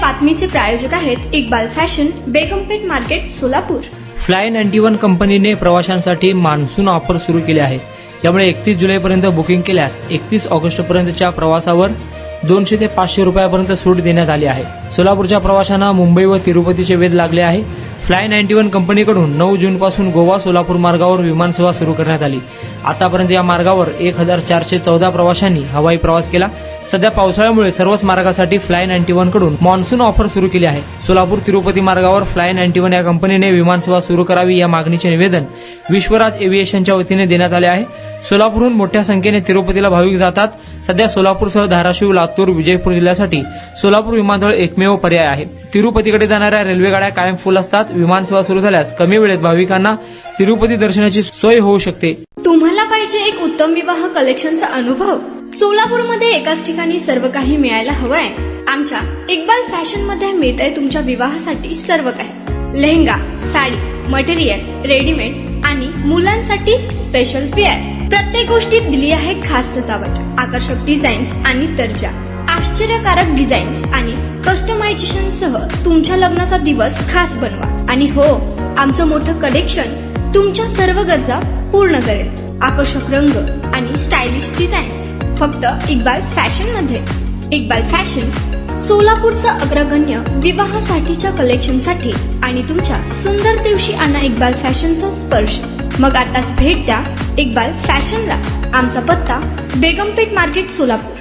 बातमीचे प्रायोजक आहेत Iqbal fashion, Begumpeth market, Solapur. Fly 91 कंपनीने प्रवाशांसाठी मान्सून ऑफर सुरू केली आहे. यामुळे 31 जुलैपर्यंत बुकिंग केल्यास 31 ऑगस्टपर्यंतच्या प्रवासावर 200 ते 500 रुपयापर्यंत सूट देण्यात आली आहे. सोलापूरच्या प्रवाशांना मुंबई व तिरुपतीचे वेध लागले आहे. फ्लाय 91 कंपनीकडून 9 जूनपासून गोवा सोलापूर मार्गावर विमानसेवा सुरू करण्यात आली. आतापर्यंत या मार्गावर 1414 प्रवाशांनी हवाई प्रवास केला. सध्या पावसाळ्यामुळे सर्वच मार्गासाठी फ्लाय 91 कडून मान्सून ऑफर सुरू केली आहे. सोलापूर तिरुपती मार्गावर फ्लाय 91 या कंपनीने विमानसेवा सुरू करावी या मागणीचे निवेदन विश्वराज एव्हिएशनच्या वतीने देण्यात आले आहे. सोलापूरहून मोठ्या संख्येने तिरुपतीला भाविक जातात. सध्या सोलापूरसह धाराशिव, लातूर, विजयपूर जिल्ह्यासाठी सोलापूर विमानतळ एकमेव पर्याय आहे. तिरुपतीकडे जाणाऱ्या रेल्वे गाड्या कायम फुल असतात. विमानसेवा सुरू झाल्यास कमी वेळेत भाविकांना तिरुपती दर्शनाची सोय होऊ शकते. तुम्हाला पाहिजे एक उत्तम विवाह कलेक्शनचा अनुभव? सोलापूरमध्ये एकाच ठिकाणी सर्व काही मिळायला हवंय. आमच्या इक्बाल फॅशन मध्ये मिळतंय तुमच्या विवाहासाठी सर्व काही. लेहंगा, साडी, मटेरियल, रेडीमेड आणि मुलांसाठी स्पेशल वेअर. प्रत्येक गोष्टीत दिली आहे खास सजावट, आकर्षक डिझाईन्स आणि दर्जा, आश्चर्यकारक डिझाईन्स आणि कस्टमायझेशन सह तुमच्या लग्नाचा दिवस खास बनवा. आणि हो, आमचं मोठं कलेक्शन तुमच्या सर्व गरजा पूर्ण करेल. आकर्षक रंग आणि स्टायलिश डिझाईन्स फक्त इक्बाल फॅशन मध्ये. इक्बाल फॅशन सोलापूरचा अग्रगण्य विवाहासाठीच्या कलेक्शनसाठी आणि तुमच्या सुंदर दिवशी आणा इक्बाल फॅशनचा स्पर्श. मग आताच भेट द्या इक्बाल फॅशनला. आमचा पत्ता बेगमपेठ मार्केट, सोलापूर.